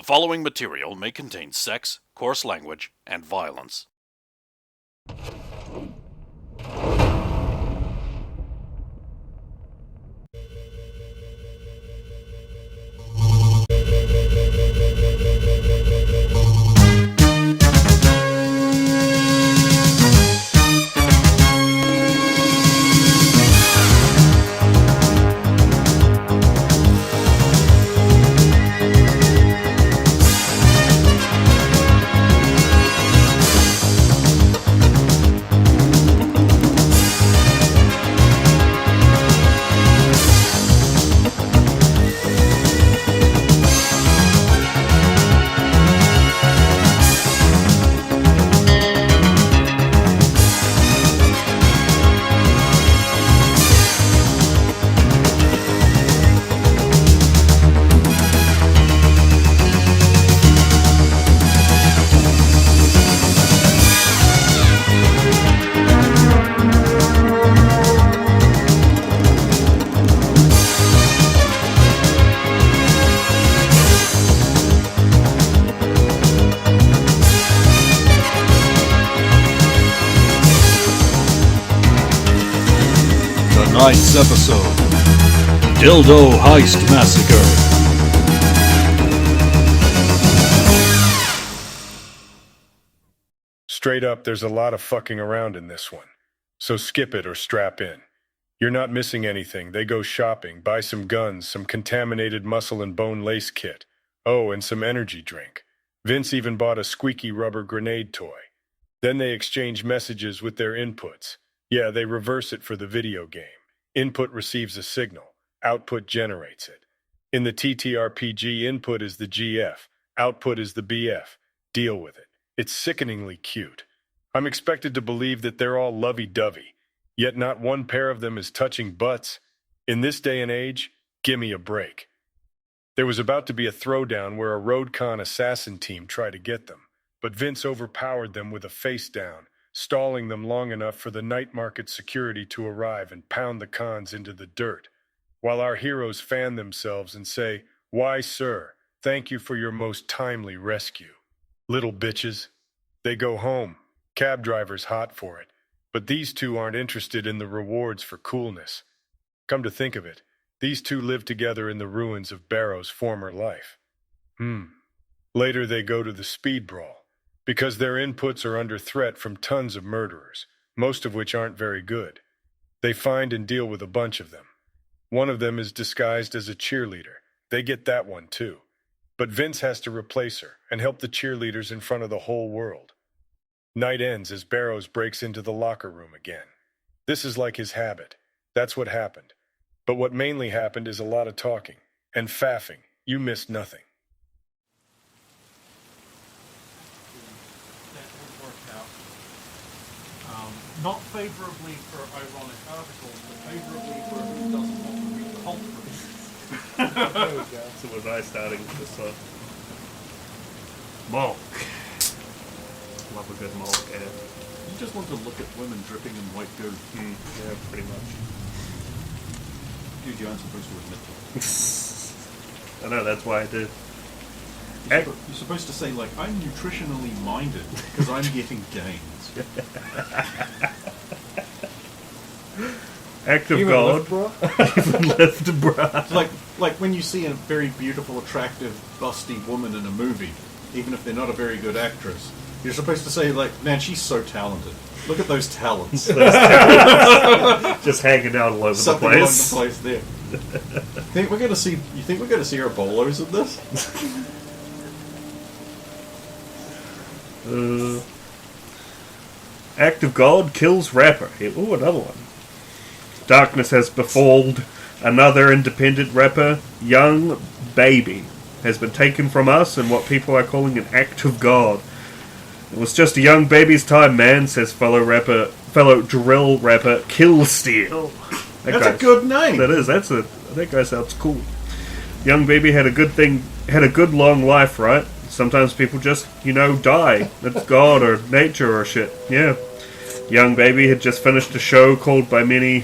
following material may contain sex, coarse language, and violence. Tonight's episode, Dildo Heist Massacre. Straight up, there's a lot of fucking around in this one. So skip it or strap in. You're not missing anything. They go shopping, buy some guns, some contaminated muscle and bone lace kit. Oh, and some energy drink. Vince even bought a squeaky rubber grenade toy. Then they exchange messages with their inputs. Yeah, they reverse it for the video game. Input receives a signal. Output generates it. In the TTRPG, input is the GF. Output is the BF. Deal with it. It's sickeningly cute. I'm expected to believe that they're all lovey-dovey, yet not one pair of them is touching butts. In this day and age, gimme a break. There was about to be a throwdown where a RoadCon assassin team tried to get them, but Vince overpowered them with a face down, stalling them long enough for the night market security to arrive and pound the cons into the dirt, while our heroes fan themselves and say, "Why, sir, thank you for your most timely rescue." Little bitches. They go home. Cab driver's hot for it. But these two aren't interested in the rewards for coolness. Come to think of it, these two live together in the ruins of Barrow's former life. Later they go to the speed brawl, because their inputs are under threat from tons of murderers, most of which aren't very good. They find and deal with a bunch of them. One of them is disguised as a cheerleader. They get that one too. But Vince has to replace her and help the cheerleaders in front of the whole world. Night ends as Barrows breaks into the locker room again. This is like his habit. That's what happened. But what mainly happened is a lot of talking and faffing. You missed nothing. That would work out. Not favourably for ironic articles, but favourably for who doesn't want to read conference. There we go. So was I starting with this Mulk. Love a good Mulk ad. You just want to look at women dripping in white goo. Yeah, pretty much. Dude, you aren't supposed to admit that. I know, that's why I did. You're supposed to say, like, I'm nutritionally minded because I'm getting gains. Act of Even God. lift bra? Even lift bra. It's like when you see a very beautiful, attractive, busty woman in a movie, even if they're not a very good actress, you're supposed to say, like, man, she's so talented. Look at those talents. Just hanging out all over Something the place. along the place there. You think we're going to see her bolos in this? Act of God kills rapper. Ooh, another one. Darkness has befalled another independent rapper, Young Baby, has been taken from us in what people are calling an act of God. It was just a young baby's time, man, says fellow drill rapper Killsteel. That's a good name. That is. That guy sounds cool. Young Baby had a good long life, right? Sometimes people just, die. That's God or nature or shit. Yeah. Young Baby had just finished a show called by many,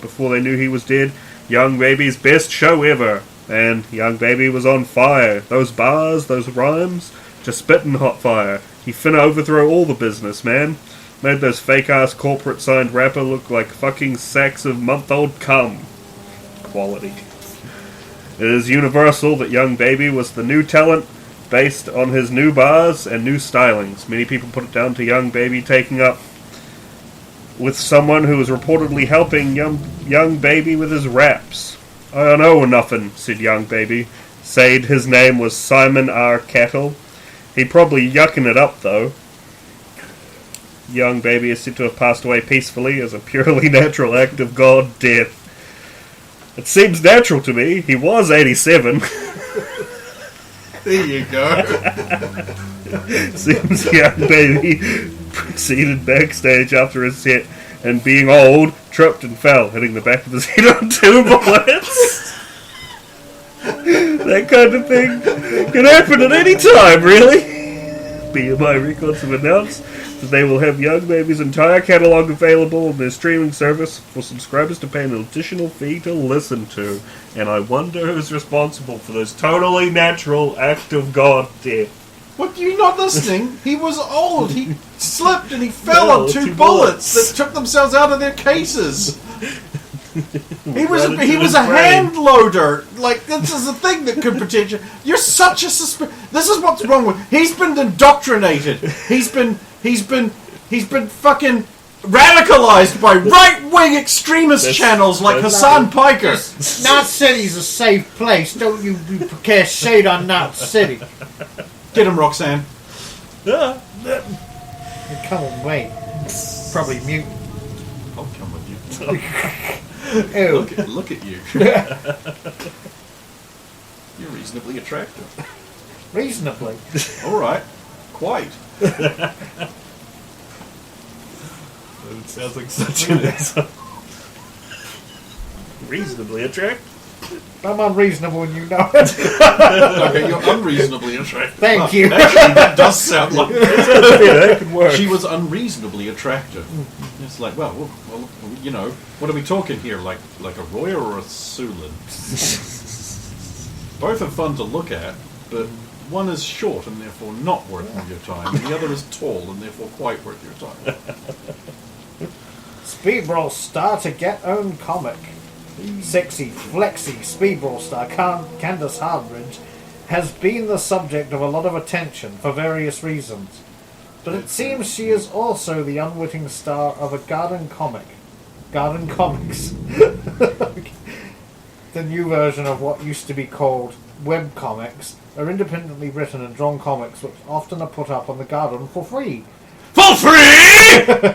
before they knew he was dead, Young Baby's best show ever. And young baby was on fire. Those bars, those rhymes, just spitting hot fire. He finna overthrow all the business, man. Made those fake-ass corporate-signed rapper look like fucking sacks of month-old cum. Quality. It is universal that young baby was the new talent based on his new bars and new stylings. Many people put it down to young baby taking up with someone who was reportedly helping young baby with his raps. I don't know nothing, said young baby. Said his name was Simon R. Cattle. He probably yucking it up, though. Young baby is said to have passed away peacefully as a purely natural act of God death. It seems natural to me. He was 87. There you go. Seems young baby proceeded backstage after his set and, being old, tripped and fell, hitting the back of his head on 2 bullets. That kind of thing can happen at any time, really. BMI Records have announced that they will have young baby's entire catalogue available on their streaming service for subscribers to pay an additional fee to listen to. And I wonder who's responsible for this totally natural act of God death. What, you not listening? He was old. He slipped and he fell on 2 bullets that took themselves out of their cases. He was a hand loader. Like, this is a thing that could potentially. You're such a This is what's wrong with. He's been indoctrinated. He's been fucking radicalized by right-wing extremist channels like Hassan Piker. Knot City's a safe place. Don't you cast shade on Knot City. Get him, Roxanne. Come on, wait. Probably mute. I'll come with you. Ew. Look at you. You're reasonably attractive. Reasonably. All right. Quite. It sounds like such an insult. Reasonably attractive. I'm unreasonable and you know it. Okay, you're unreasonably attractive. Thank you. Actually, that does sound like That could work. she was unreasonably attractive. It's like, well, you know, what are we talking here? Like a Royer or a Sulin? Both are fun to look at, but one is short and therefore not worth your time, and the other is tall and therefore quite worth your time. Speedball star to get own comic. Sexy, flexy Speedball star Candace Hardridge has been the subject of a lot of attention for various reasons. But it seems she is also the unwitting star of a Garden comic. Garden Comics. The new version of what used to be called web comics are independently written and drawn comics which often are put up on the Garden for free. For free!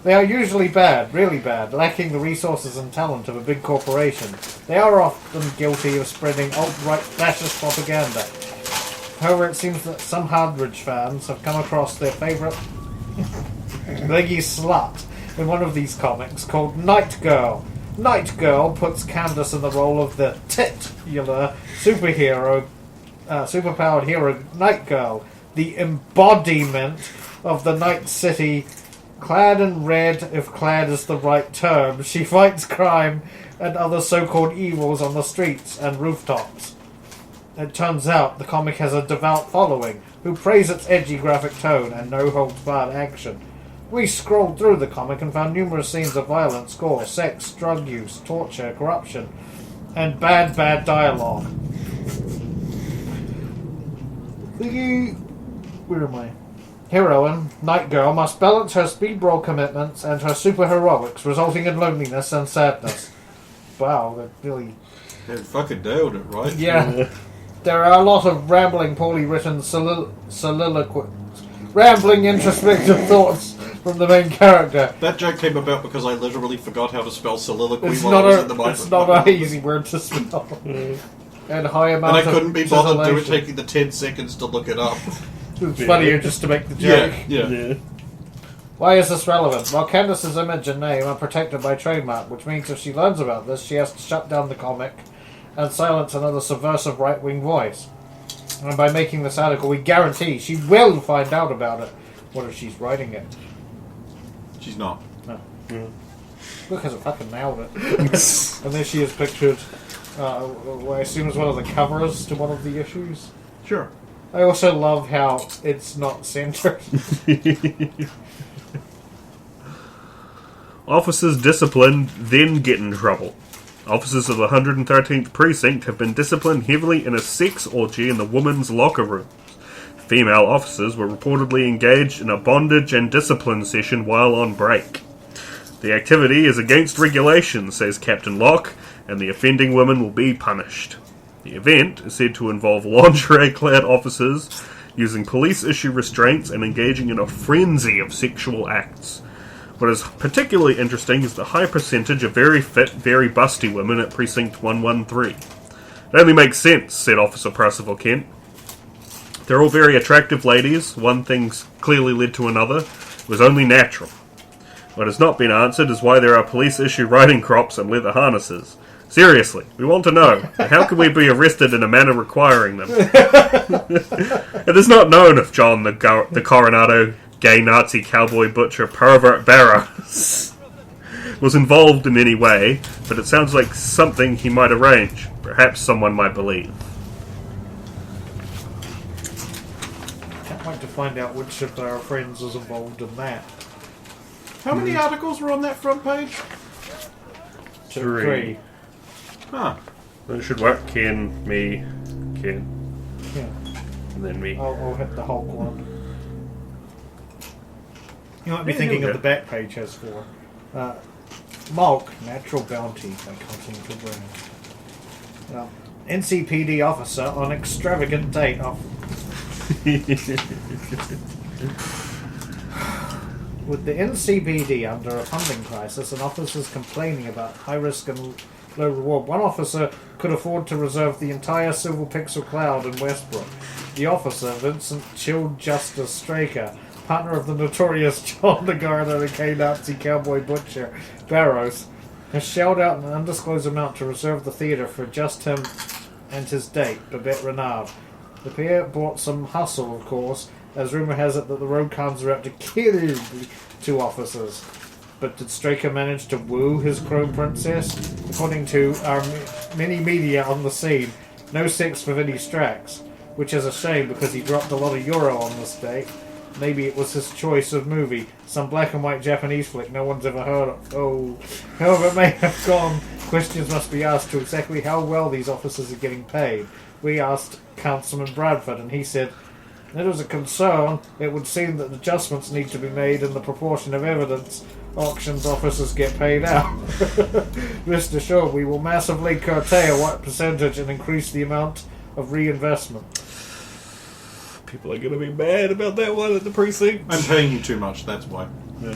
They are usually bad, really bad, lacking the resources and talent of a big corporation. They are often guilty of spreading alt-right fascist propaganda. However, it seems that some Hardridge fans have come across their favourite leggy slut in one of these comics called Night Girl. Night Girl puts Candace in the role of the titular superpowered hero Night Girl, the embodiment of the Night City. Clad in red, if clad is the right term, she fights crime and other so-called evils on the streets and rooftops. It turns out the comic has a devout following, who praise its edgy graphic tone and no-holds-barred action. We scrolled through the comic and found numerous scenes of violence, gore, sex, drug use, torture, corruption, and bad dialogue. Where am I? Heroine, Night Girl, must balance her speedball commitments and her superheroics, resulting in loneliness and sadness. Wow, that really... They fucking nailed it, right? Yeah. There are a lot of rambling, poorly written soliloquies. Rambling, introspective thoughts from the main character. That joke came about because I literally forgot how to spell soliloquy It's while I was in the not microphone. an easy word to spell. And high amount And I couldn't be bothered doing titillation. taking the 10 seconds to look it up. It's funnier just to make the joke. Yeah. Why is this relevant? Well, Candace's image and name are protected by trademark, which means if she learns about this, she has to shut down the comic and silence another subversive right-wing voice. And by making this article, we guarantee she will find out about it. What if she's writing it? She's not. No. Look, has it fucking nailed it. And there she is pictured I assume is one of the covers to one of the issues. Sure. I also love how it's not centered. Officers disciplined, then get in trouble. Officers of the 113th Precinct have been disciplined heavily in a sex orgy in the women's locker rooms. Female officers were reportedly engaged in a bondage and discipline session while on break. The activity is against regulations, says Captain Locke, and the offending women will be punished. The event is said to involve lingerie-clad officers using police-issue restraints and engaging in a frenzy of sexual acts. What is particularly interesting is the high percentage of very fit, very busty women at Precinct 113. It only makes sense, said Officer Percival Kent. They're all very attractive ladies. One thing's clearly led to another. It was only natural. What has not been answered is why there are police-issue riding crops and leather harnesses. Seriously, we want to know. How can we be arrested in a manner requiring them? It is not known if John the Coronado, gay Nazi cowboy butcher pervert Barrows was involved in any way, but it sounds like something he might arrange. Perhaps someone might believe. Can't wait to find out which of our friends was involved in that. How many articles were on that front page? 3. Huh. It should work. Ken, me, Ken, Yeah. and then me. I'll hit the Hulk one. You might be Yeah, thinking here of we the back page has 4. Malk, Natural Bounty by Continental Brand. NCPD officer on extravagant date. With the NCPD under a funding crisis and officers complaining about high risk and low reward, one officer could afford to reserve the entire Silver Pixel Cloud in Westbrook. The officer, Vincent Chill Justice Straker, partner of the notorious John the Gardener and K-Nazi cowboy butcher Barrows, has shelled out an undisclosed amount to reserve the theatre for just him and his date, Babette Renard. The pair brought some hustle, of course, as rumour has it that the road cons are out to kill the 2 officers. But did Straker manage to woo his Chrome Princess? According to our mini media on the scene, no sex for Vinnie Strax, which is a shame because he dropped a lot of euro on this date. Maybe it was his choice of movie, some black and white Japanese flick no one's ever heard of. Oh, however it may have gone, questions must be asked to exactly how well these officers are getting paid. We asked Councilman Bradford, and he said, "It is a concern. It would seem that adjustments need to be made in the proportion of evidence auctions officers get paid out. Rest assured, we will massively curtail what percentage and increase the amount of reinvestment." People are going to be mad about that one at the precinct. I'm paying you too much, that's why. Yeah.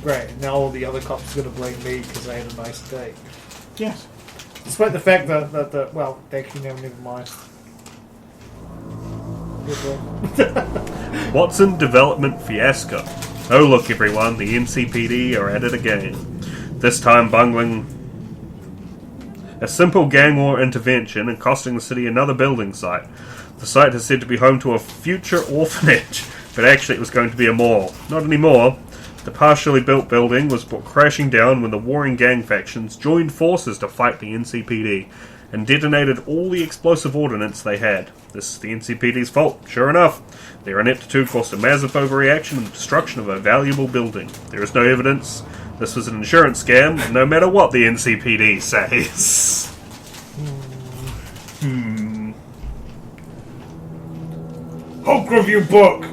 Great, now all the other cops are going to blame me because I had a nice day. Yes. Despite the fact that well, actually, no, never mind. Watson development fiasco. Oh look everyone, the NCPD are at it again. This time bungling a simple gang war intervention and costing the city another building site. The site is said to be home to a future orphanage, but actually it was going to be a mall. Not anymore. The partially built building was brought crashing down when the warring gang factions joined forces to fight the NCPD and detonated all the explosive ordnance they had. This is the NCPD's fault, sure enough. Their ineptitude caused a massive overreaction and the destruction of a valuable building. There is no evidence. This was an insurance scam, no matter what the NCPD says. Hulk review book!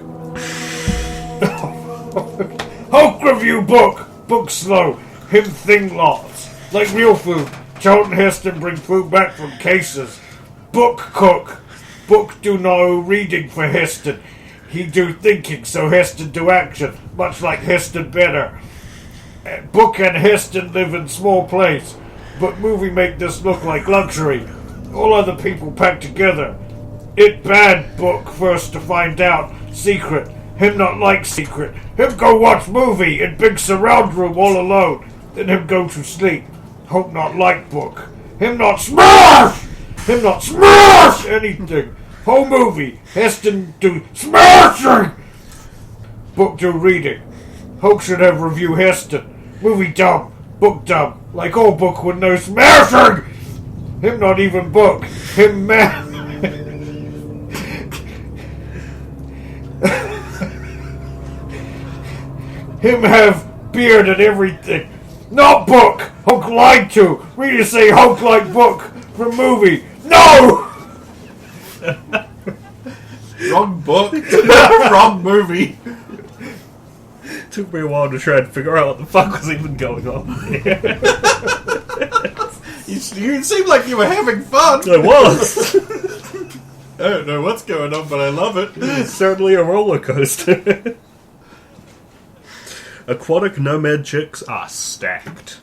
Hulk review book! Book slow. Him thing lots. Like real food. Charlton Heston bring food back from cases. Book cook. Book do no reading for Heston. He do thinking, so Heston do action. Much like Heston better. Book and Heston live in small place. But movie make this look like luxury. All other people packed together. It bad book first to find out. Secret. Him not like secret. Him go watch movie in big surround room all alone. Then him go to sleep. Hope not like book. Him not smash! Him not smash anything. Whole movie. Heston do smashing. Book do reading. Hope should have review Heston. Movie dumb. Book dumb. Like all book with no smashing. Him not even book. Him man. Him have beard and everything. Not book. Hulk lied to. We just say Hulk like book for movie. No. Wrong book. Wrong movie. Took me a while to try and figure out what the fuck was even going on. You seem like you were having fun. I was. I don't know what's going on, but I love it. It's certainly a roller coaster. Aquatic nomad chicks are stacked.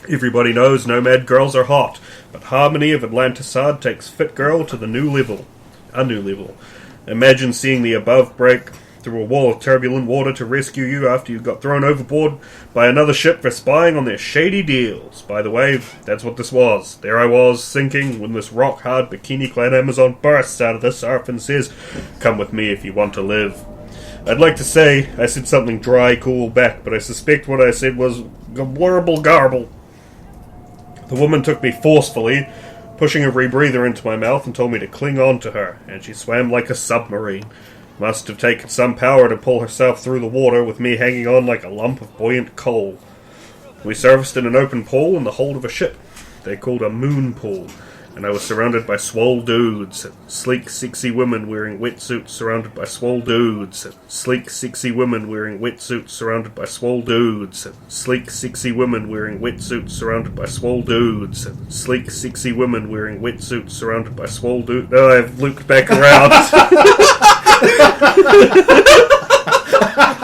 Everybody knows nomad girls are hot, but Harmony of Atlantisad takes fit girl to the new level. A new level. Imagine seeing the above break through a wall of turbulent water to rescue you after you got thrown overboard by another ship for spying on their shady deals. By the way, that's what this was. There I was, sinking, when this rock-hard, bikini-clad Amazon bursts out of the surf and says, "Come with me if you want to live." I'd like to say I said something dry, cool back, but I suspect what I said was blurble garble. The woman took me forcefully, pushing a rebreather into my mouth, and told me to cling on to her, and she swam like a submarine. Must have taken some power to pull herself through the water with me hanging on like a lump of buoyant coal. We serviced in an open pool in the hold of a ship. They called a moon pool, and I was surrounded by swole dudes, sleek, sexy women wearing wetsuits surrounded by swole dudes, sleek, sexy women wearing wetsuits surrounded by swole dudes, sleek, sexy women wearing wetsuits surrounded by swole dudes, sleek, sexy women wearing wetsuits surrounded by swole dudes. No, I've looped back around.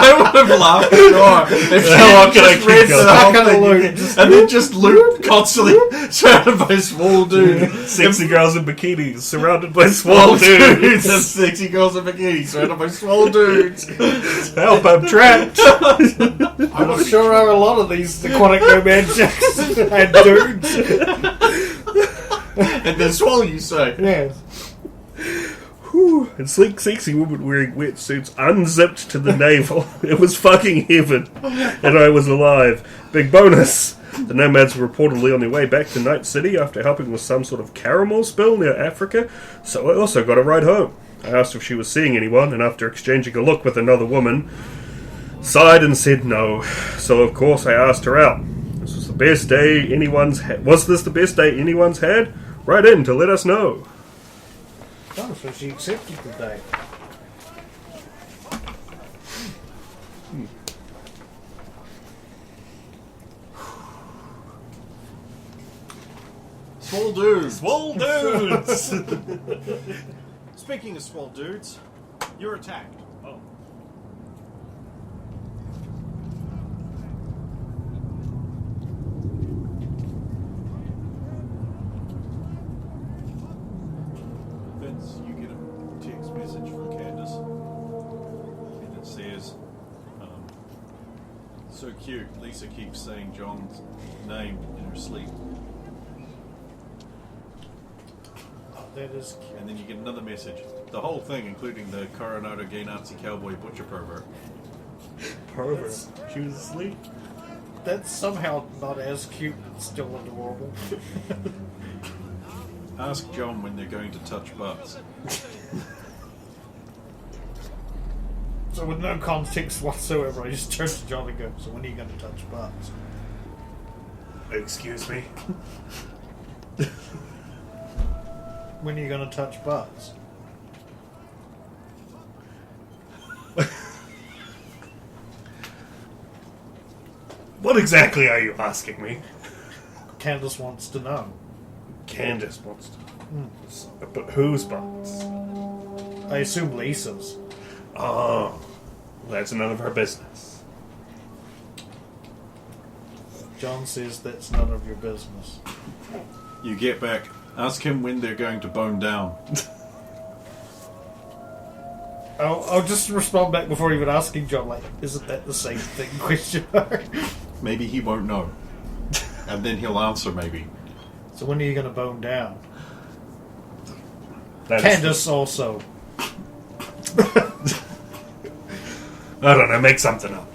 I would have laughed more if she How can I just keep read going? the whole How can I thing loop? and then just loop constantly surrounded by small dudes. Sexy girls in bikinis surrounded by swole dudes. And sexy girls in bikinis surrounded by small dudes. Help, I'm trapped. I'm sure are a lot of these aquatic nomad chicks and dudes. And then swallow, you say. Yes. Whew. And sleek, sexy woman wearing wetsuits unzipped to the navel. It was fucking heaven. And I was alive. Big bonus. The nomads were reportedly on their way back to Night City after helping with some sort of caramel spill near Africa, so I also got a ride home. I asked if she was seeing anyone, and after exchanging a look with another woman, sighed and said no. So of course I asked her out. This was the best day anyone's was this the best day anyone's had? Write in to let us know. Oh, so she accepted the date. Small dudes. Swole dudes! Speaking of small dudes, you're attacked. Oh. Vince, you get a text message from Candace, and it says, "So cute. Lisa keeps saying John's name in her sleep." Oh, that is cute. And then you get another message. The whole thing, including the Coronado gay Nazi cowboy butcher pervert. Pervert. She was asleep. That's somehow not as cute, but still adorable. Ask John when they're going to touch butts. So with no context whatsoever, I just turn to John and go, "So when are you going to touch butts?" Excuse me? When are you going to touch butts? What exactly are you asking me? Candace wants to know. Candace wants to. But whose butts? I assume Lisa's. Oh, that's none of her business. John says that's none of your business. You get back. Ask him when they're going to bone down. I'll just respond back before even asking John, like, isn't that the same thing? Question mark. Maybe he won't know. And then he'll answer, maybe. So when are you going to bone down? That's Candace also. I don't know, make something up.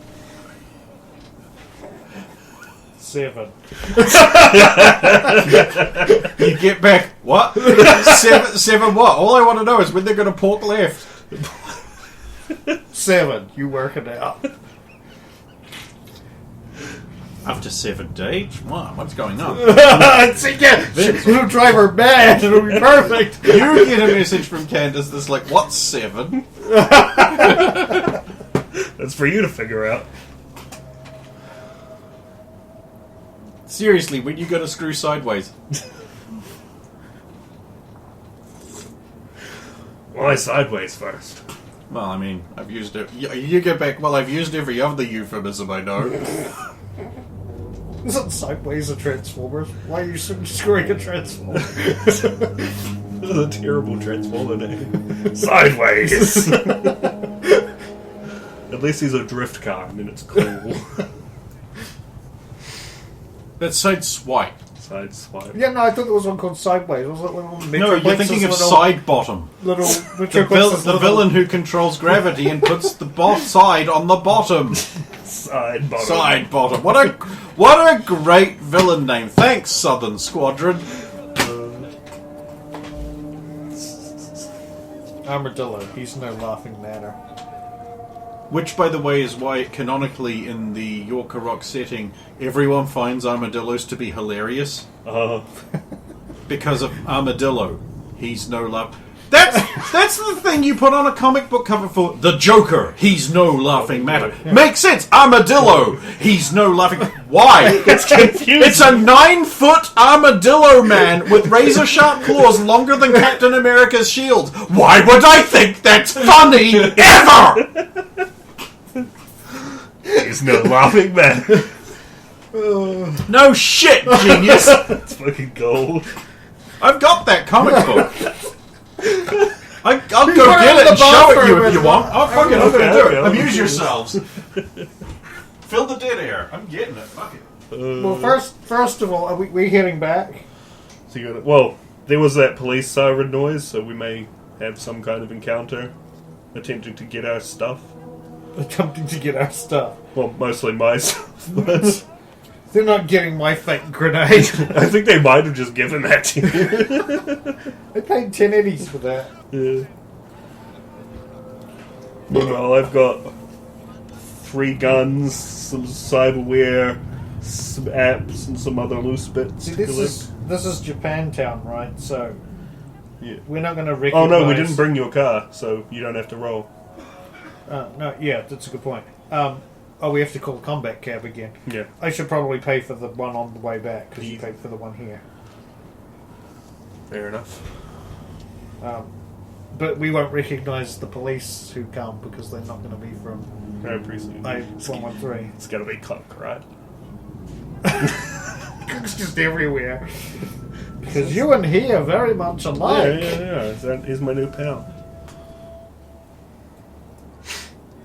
7. You get back, what? Seven what? All I want to know is when they're going to pork left. 7. You work it out. After 7 days? What? What's going on? See, yeah, it'll drive her mad. It'll be perfect. You get a message from Candace that's like, what's 7? That's for you to figure out. Seriously, when you going to screw sideways? Why sideways first? Well, I mean, I've used it. You get back, well, I've used every other euphemism I know. Isn't sideways a transformer? Why are you screwing a transformer? This is a terrible Transformer name. Sideways! At least he's a drift car, and then it's cool. That's Sideswipe. Side swipe. Yeah, no, I thought there was one called Sideways. Was it one No, you're thinking of Sidebottom. Little The villain who controls gravity and puts the side on the bottom. Side bottom. Side bottom. What a great villain name. Thanks, Southern Squadron. Armadillo. He's no laughing matter. Which, by the way, is why canonically in the Yorker Rock setting, everyone finds armadillos to be hilarious. Because of Armadillo. He's no love. That's the thing you put on a comic book cover for the Joker. He's no laughing matter. Makes sense. Armadillo. He's no laughing. Why? It's confusing. It's a 9-foot armadillo man with razor sharp claws longer than Captain America's shield. Why would I think that's funny ever? He's no laughing man. No shit, genius. It's fucking gold. I've got that comic book. I'll go put it get in it the and show it bathroom you if you and- want. I'm fucking I'm gonna do Okay, it. okay. Amuse yourselves. Fill the dead air. I'm getting it. Fuck it. Well, first of all, are we heading back? So you gotta, well, there was that police siren noise, so we may have some kind of encounter attempting to get our stuff. Attempting to get our stuff. Well, mostly my stuff, but They're not getting my fake grenade. I think they might have just given that to you. They paid 10 eddies for that. Yeah. Meanwhile, I've got 3 guns, some cyberware, some apps, and some other loose bits. See, to this collect. is Japantown, right? So Yeah. we're not going to Oh recognize... no, we didn't bring your car, so you don't have to roll. No, yeah, that's a good point. We have to call a combat cab again. Yeah. I should probably pay for the one on the way back, because you Yeah. paid for the one here. Fair enough. But we won't recognise the police who come, because they're not going to be from I appreciate it. 113. It's gotta be Cook, right? It's just everywhere. Because you and he are very much alike. Yeah. That is my new pal.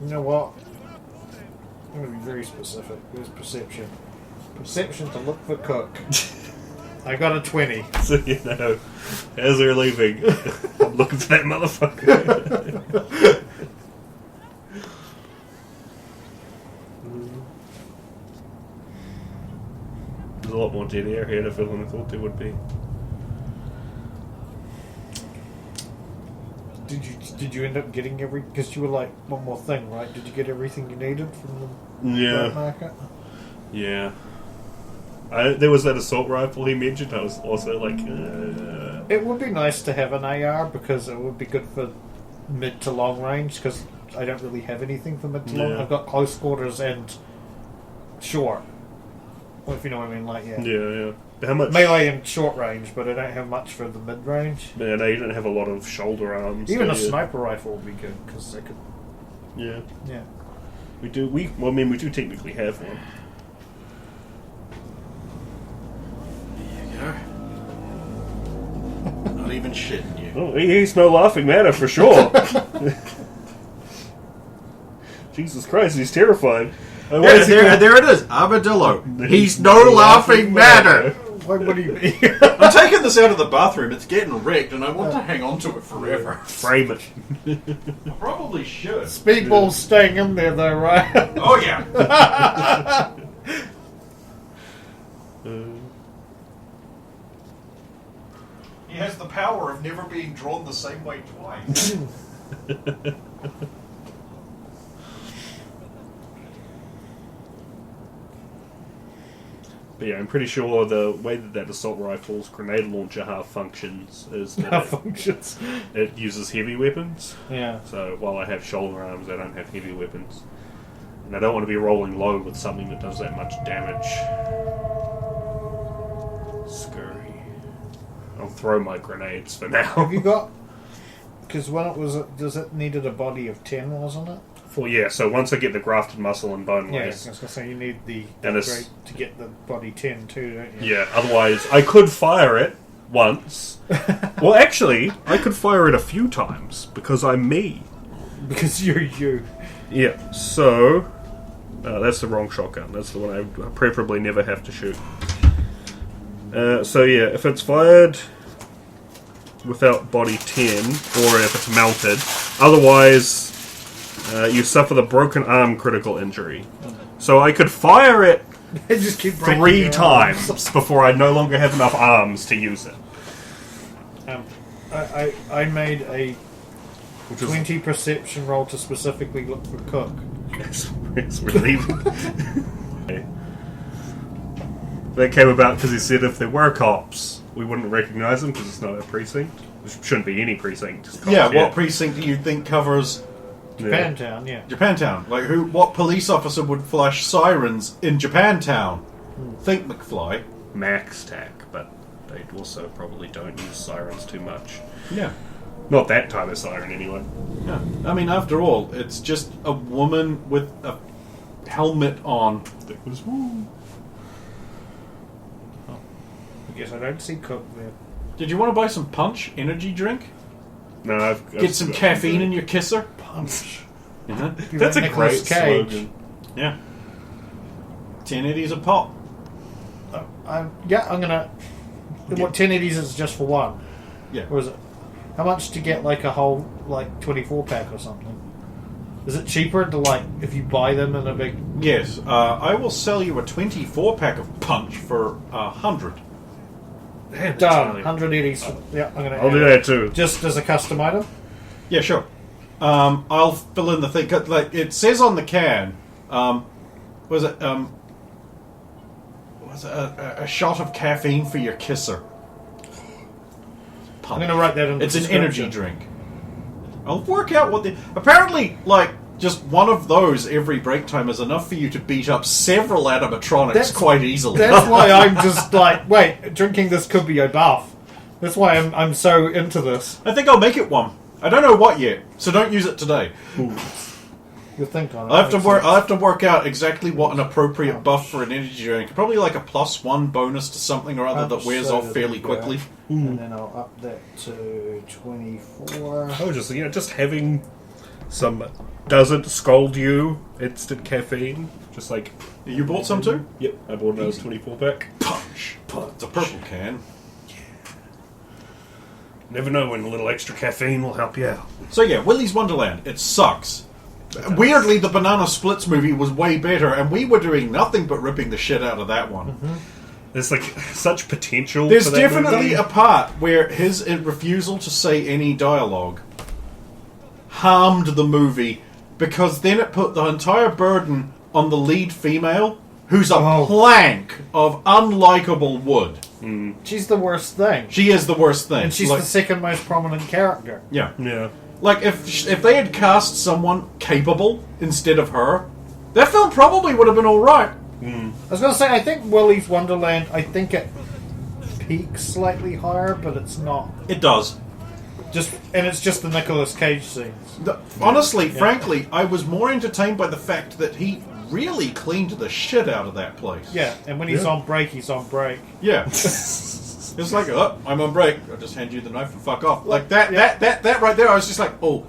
You know what? I'm going to be very specific. Where's perception? Perception to look for Cook. I got a 20. So, you know, as they're leaving, I'm looking for that motherfucker. There's a lot more dead air here to fill than I thought there would be. Did you end up getting every... Because you were like, one more thing, right? Did you get everything you needed from the black market? Yeah. There was that assault rifle he mentioned. I was also like, It would be nice to have an AR, because it would be good for mid to long range, because I don't really have anything for mid to long. Yeah. I've got close quarters and short. Well, if you know what I mean, like, yeah. yeah. How much? Melee and short range, but I don't have much for the mid range. Yeah, no, you don't have a lot of shoulder arms. Even do a you? sniper rifle would be good, because I could... Yeah. Yeah. We do technically have one. There you go. Not even shitting you. Oh, he's no laughing matter for sure. Jesus Christ, he's terrifying. Oh, why is he There it is. Armadillo. He's no laughing matter. What do you mean? I'm taking this out of the bathroom. It's getting wrecked, and I want to hang on to it forever. frame it? I probably should. Speedball's staying in there, though, right? Oh, yeah. power of never being drawn the same way twice. But yeah, I'm pretty sure the way that assault rifle's grenade launcher half functions is that Functions. it uses heavy weapons. Yeah. So while I have shoulder arms, I don't have heavy weapons. And I don't want to be rolling low with something that does that much damage. Scurry. I'll throw my grenades for now. Have you got? Because when it was, it needed a body of 10, wasn't it? So once I get the grafted muscle and bone Yeah, I lace. was going to say you need the And upgrade to get the body 10 too, don't you? Yeah, otherwise I could fire it once. Well, actually, I could fire it a few times because I'm me. Because you're you. Yeah, so that's the wrong shotgun. That's the one I preferably never have to shoot. So yeah, if it's fired without body 10, or if it's mounted, otherwise you suffer the broken arm critical injury. So I could fire it Just keep breaking 3 your times arms. before I no longer have enough arms to use it. I made a Which is 20 perception roll to specifically look for Cook. it's really... That came about because he said if there were cops, we wouldn't recognise them because it's not a precinct. There shouldn't be any precinct. Just cops Yeah, here. what precinct do you think covers Yeah. Japantown, yeah. Japantown? Like, what police officer would flash sirens in Japantown? Think, McFly. Max tac, but they also probably don't use sirens too much. Yeah. Not that type of siren, anyway. Yeah. I mean, after all, it's just a woman with a helmet on. That was woo. I guess I don't see Cook there. Did you want to buy some punch energy drink? No, I've Get some caffeine in your kisser? Punch. Uh-huh. That's a Nicolas great Cage. slogan. Yeah. 1080s a pop. I'm gonna. What 1080s is just for one? Yeah. Or is it? How much to get like a whole 24 pack or something? Is it cheaper to if you buy them in a big? Yes. I will sell you a 24 pack of punch for 100. Man, that's Done. only- 180s. Yeah, I'm gonna. I'll do that too. Just as a custom item. Yeah, sure. I'll fill in the thing. Like it says on the can, was it a shot of caffeine for your kisser? I'm gonna write that in. It's the an energy description. drink. I'll work out what the apparently just one of those every break time is enough for you to beat up several animatronics quite easily. That's why I'm just wait, drinking this could be a buff. That's why I'm so into this. I think I'll make it one. I don't know what yet, so don't use it today. You think on it? I'll have to work out exactly what an appropriate buff for an energy drink. Probably like a +1 bonus to something or other that wears off fairly quickly. And then I'll up that to 24. Oh, just having some doesn't scald you instant caffeine. Just like You bought some too? yep, I bought another 24 pack. Punch. It's a purple can. Never know when a little extra caffeine will help you out. So yeah, Willy's Wonderland. It sucks. Weirdly, the Banana Splits movie was way better, and we were doing nothing but ripping the shit out of that one. There's such potential. There's for that definitely movie. a part where his refusal to say any dialogue harmed the movie because then it put the entire burden on the lead female, who's a plank of unlikable wood. She's the worst thing. She is the worst thing. And she's the second most prominent character. yeah. Yeah. Like, if they had cast someone capable instead of her, that film probably would have been alright. I was going to say, I think Willy's Wonderland, I think it peaks slightly higher, but it's not. It does. And it's just the Nicolas Cage scenes. Honestly, frankly, I was more entertained by the fact that he really cleaned the shit out of that place. Yeah, and when he's on break, he's on break. Yeah. It's like, oh, I'm on break. I'll just hand you the knife and fuck off. Like that right there, I was just like, oh,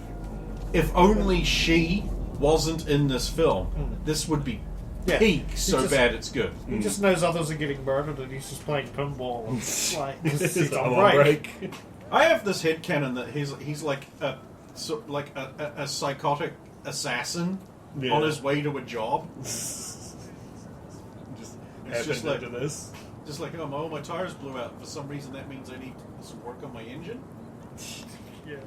if only she wasn't in this film, this would be peak so bad it's good. He just knows others are getting murdered and he's just playing pinball. And because he's I'm on break. I have this headcanon that he's like a psychotic assassin on his way to a job. It's just like this. Just like, oh, my tires blew out. For some reason, that means I need some work on my engine. Yeah.